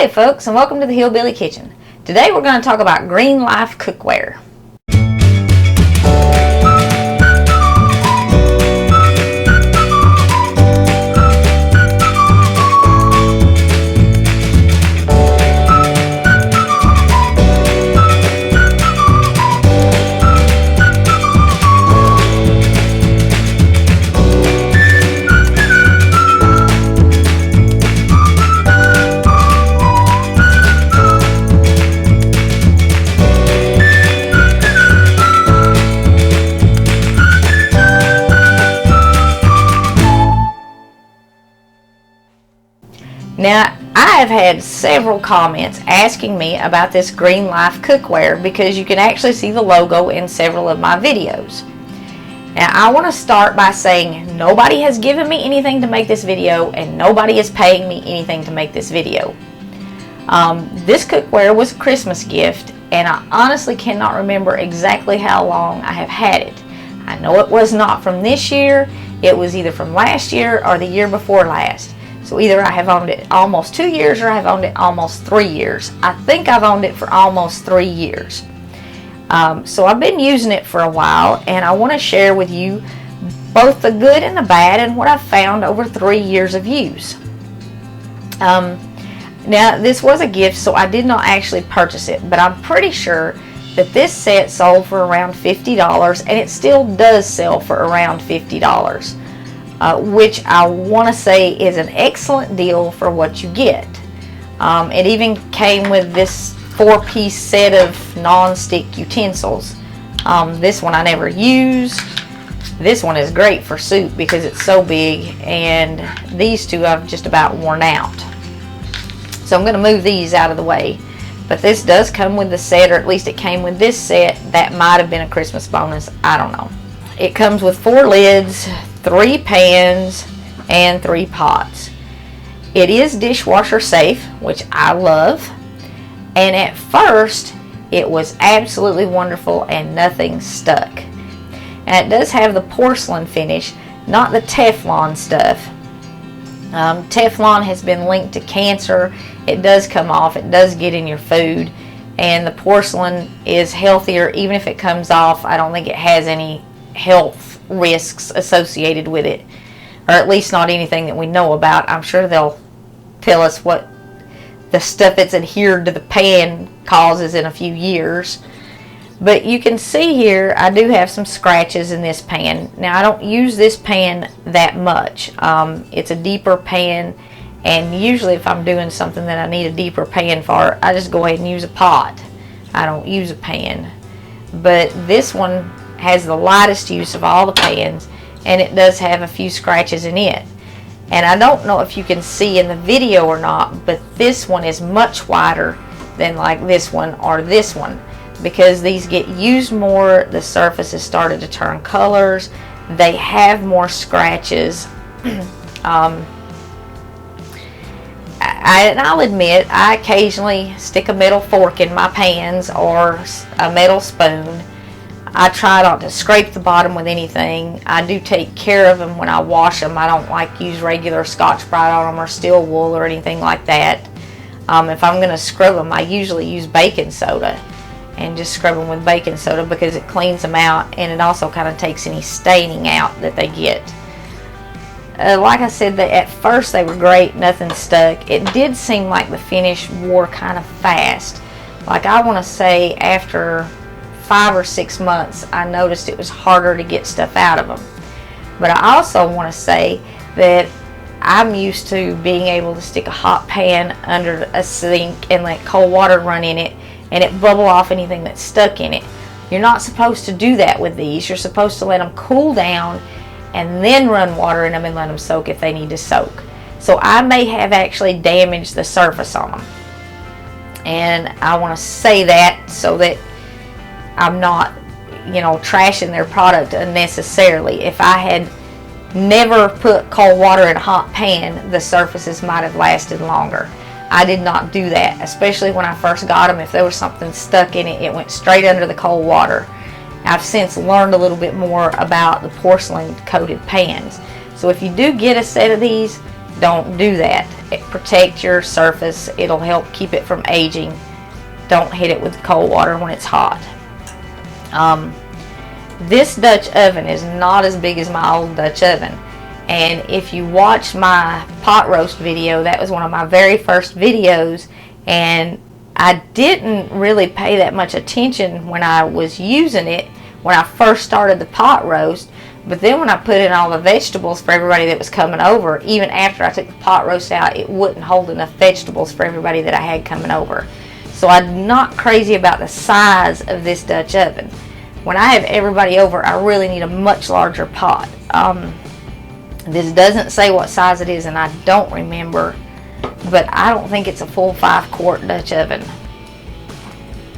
Howdy folks, and welcome to the Hillbilly Kitchen. Today we're going to talk about Green Life Cookware. Now, I have had several comments asking me about this Green Life Cookware because you can actually see the logo in several of my videos. Now, I want to start by saying nobody has given me anything to make this video and nobody is paying me anything to make this video. This cookware was a Christmas gift and I honestly cannot remember exactly how long I have had it. I know it was not from this year, it was either from last year or the year before last. So either I have owned it almost 2 years or I have owned it almost 3 years. I think I've owned it for almost 3 years. So I've been using it for a while and I want to share with you both the good and the bad and what I've found over 3 years of use. Now this was a gift, so I did not actually purchase it, but I'm pretty sure that this set sold for around $50 and it still does sell for around $50. Which I want to say is an excellent deal for what you get. It even came with this 4-piece set of non-stick utensils. This one I never use. This one is great for soup because it's so big, and these two I've just about worn out. So I'm going to move these out of the way. But this does come with the set, or at least it came with this set. That might have been a Christmas bonus. I don't know. It comes with 4 lids, 3 pans, and 3 pots. It is dishwasher safe, which I love. And at first, it was absolutely wonderful and nothing stuck. And it does have the porcelain finish, not the Teflon stuff. Teflon has been linked to cancer. It does come off, it does get in your food. And the porcelain is healthier, even if it comes off. I don't think it has any health risks associated with it, or at least not anything that we know about. I'm sure they'll tell us what the stuff that's adhered to the pan causes in a few years. But you can see here I do have some scratches in this pan. Now I don't use this pan that much. It's a deeper pan, and usually if I'm doing something that I need a deeper pan for, I just go ahead and use a pot. I don't use a pan. But this one has the lightest use of all the pans, and it does have a few scratches in it. And I don't know if you can see in the video or not, but this one is much wider than like this one or this one, because these get used more. The surface has started to turn colors. They have more scratches. I'll admit I occasionally stick a metal fork in my pans or a metal spoon. I try not to scrape the bottom with anything. I do take care of them when I wash them. I don't like use regular Scotch-Brite on them or steel wool or anything like that. If I'm going to scrub them, I usually use baking soda and just scrub them with baking soda because it cleans them out, and it also kind of takes any staining out that they get. Like I said, at first they were great, nothing stuck. It did seem like the finish wore kind of fast. Like I want to say after 5 or 6 months, I noticed it was harder to get stuff out of them. But I also want to say that I'm used to being able to stick a hot pan under a sink and let cold water run in it and it bubble off anything that's stuck in it. You're not supposed to do that with these. You're supposed to let them cool down and then run water in them and let them soak if they need to soak. So I may have actually damaged the surface on them. And I want to say that so that I'm not, trashing their product unnecessarily. If I had never put cold water in a hot pan, the surfaces might have lasted longer. I did not do that, especially when I first got them. If there was something stuck in it, it went straight under the cold water. I've since learned a little bit more about the porcelain coated pans. So if you do get a set of these, don't do that. Protect your surface. It'll help keep it from aging. Don't hit it with cold water when it's hot. This Dutch oven is not as big as my old Dutch oven. And if you watch my pot roast video, that was one of my very first videos, and I didn't really pay that much attention when I was using it when I first started the pot roast. But then when I put in all the vegetables for everybody that was coming over, even after I took the pot roast out, it wouldn't hold enough vegetables for everybody that I had coming over. So I'm not crazy about the size of this Dutch oven. When I have everybody over, I really need a much larger pot. This doesn't say what size it is, and I don't remember, but I don't think it's a full 5-quart Dutch oven.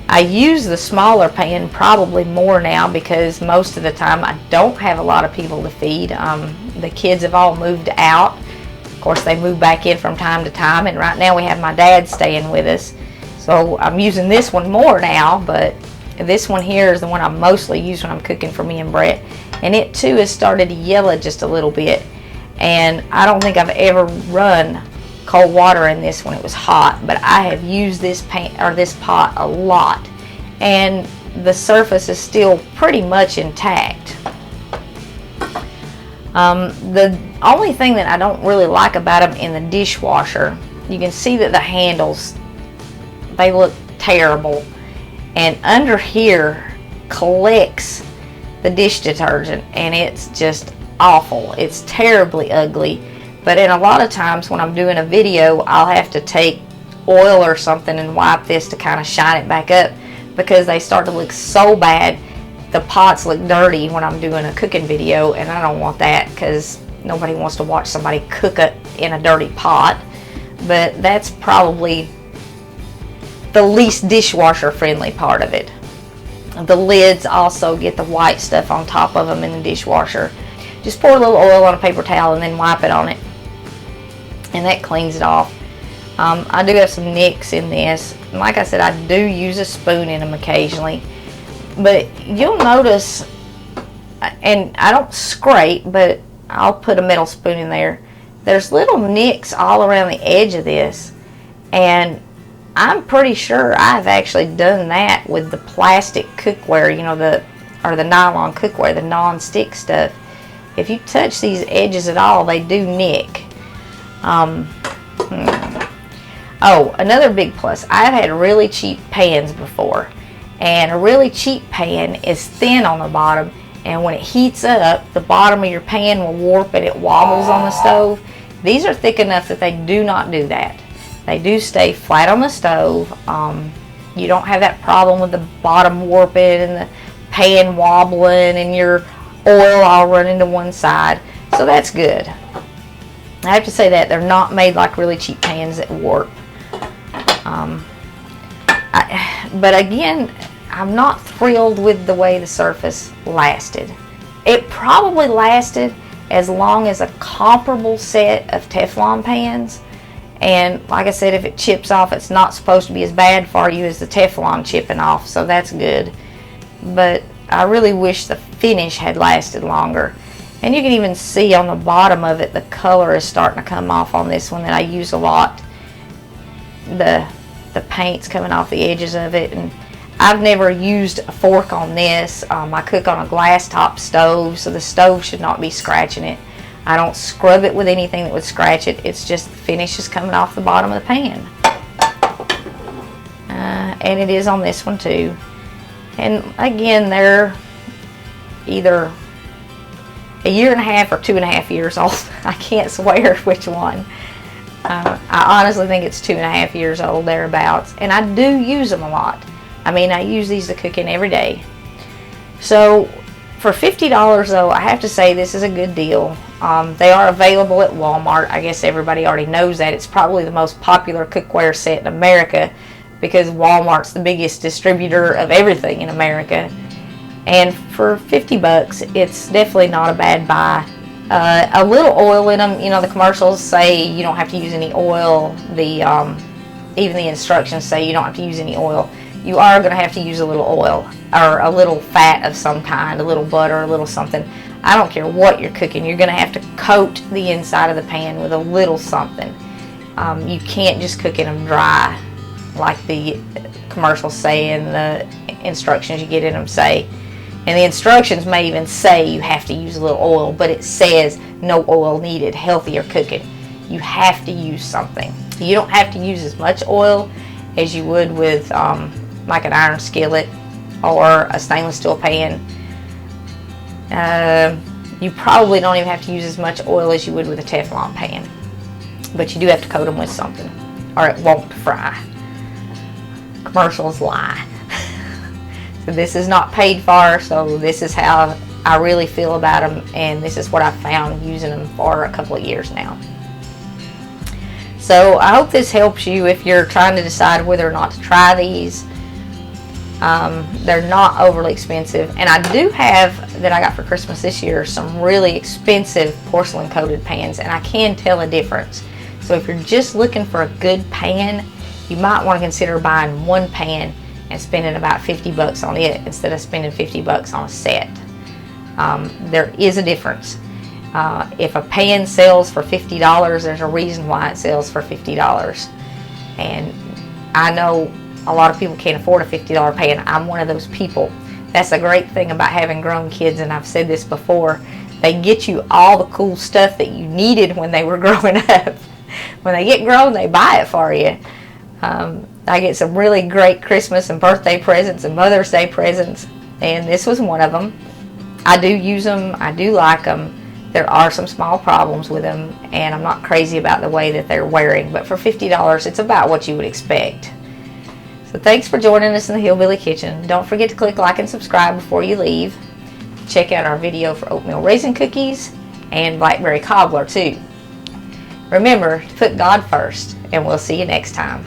I use the smaller pan probably more now because most of the time I don't have a lot of people to feed. The kids have all moved out. Of course, they move back in from time to time, and right now we have my dad staying with us. So I'm using this one more now, but this one here is the one I mostly use when I'm cooking for me and Brett. And it too has started to yellow just a little bit. And I don't think I've ever run cold water in this when it was hot, but I have used this this pot a lot, and the surface is still pretty much intact. The only thing that I don't really like about them in the dishwasher, you can see that the handles, they look terrible, and under here collects the dish detergent, and it's just awful. It's terribly ugly. But in a lot of times when I'm doing a video, I'll have to take oil or something and wipe this to kind of shine it back up, because they start to look so bad. The pots look dirty when I'm doing a cooking video, and I don't want that because nobody wants to watch somebody cook it in a dirty pot. But that's probably the least dishwasher friendly part of it. The lids also get the white stuff on top of them in the dishwasher. Just pour a little oil on a paper towel and then wipe it on it, and that cleans it off. I do have some nicks in this. Like I said, I do use a spoon in them occasionally, but you'll notice, and I don't scrape, but I'll put a metal spoon in there. There's little nicks all around the edge of this, and I'm pretty sure I've actually done that with the plastic cookware, you know, the nylon cookware, the non-stick stuff. If you touch these edges at all, they do nick. Oh, another big plus. I've had really cheap pans before, and a really cheap pan is thin on the bottom, and when it heats up, the bottom of your pan will warp and it wobbles on the stove. These are thick enough that they do not do that. They do stay flat on the stove. You don't have that problem with the bottom warping and the pan wobbling and your oil all running to one side. So that's good. I have to say that they're not made like really cheap pans that warp. But again, I'm not thrilled with the way the surface lasted. It probably lasted as long as a comparable set of Teflon pans. And like I said, if it chips off, it's not supposed to be as bad for you as the Teflon chipping off, so that's good. But I really wish the finish had lasted longer. And you can even see on the bottom of it, the color is starting to come off on this one that I use a lot. The paint's coming off the edges of it. And I've never used a fork on this. I cook on a glass top stove, so the stove should not be scratching it. I don't scrub it with anything that would scratch it. It's just the finish is coming off the bottom of the pan. And it is on this one too. And again, they're either a year and a half or 2.5 years old. I can't swear which one. I honestly think it's 2.5 years old, thereabouts. And I do use them a lot. I mean, I use these to cook in every day. So for $50 though, I have to say this is a good deal. They are available at Walmart. I guess everybody already knows that. It's probably the most popular cookware set in America because Walmart's the biggest distributor of everything in America. And for 50 bucks, it's definitely not a bad buy. A little oil in them, you know, the commercials say you don't have to use any oil. Even the instructions say you don't have to use any oil. You are going to have to use a little oil or a little fat of some kind, a little butter, a little something. I don't care what you're cooking, you're going to have to coat the inside of the pan with a little something. You can't just cook in them dry like the commercials say and the instructions you get in them say. And the instructions may even say you have to use a little oil, but it says no oil needed, healthier cooking. You have to use something. You don't have to use as much oil as you would with like an iron skillet or a stainless steel pan. You probably don't even have to use as much oil as you would with a Teflon pan. But you do have to coat them with something or it won't fry. Commercials lie. So this is not paid for, so this is how I really feel about them, and this is what I've found using them for a couple of years now. So I hope this helps you if you're trying to decide whether or not to try these. They're not overly expensive, and I do have, that I got for Christmas this year, some really expensive porcelain coated pans, and I can tell a difference. So if you're just looking for a good pan, you might want to consider buying one pan and spending about $50 on it instead of spending $50 on a set. There is a difference. If a pan sells for $50, there's a reason why it sells for $50. And I know a lot of people can't afford a $50 pan. I'm one of those people. That's a great thing about having grown kids, and I've said this before. They get you all the cool stuff that you needed when they were growing up. When they get grown, they buy it for you. I get some really great Christmas and birthday presents and Mother's Day presents, and this was one of them. I do use them. I do like them. There are some small problems with them, and I'm not crazy about the way that they're wearing, but for $50, it's about what you would expect. So thanks for joining us in the Hillbilly Kitchen. Don't forget to click like and subscribe before you leave. Check out our video for oatmeal raisin cookies and blackberry cobbler too. Remember to put God first, and we'll see you next time.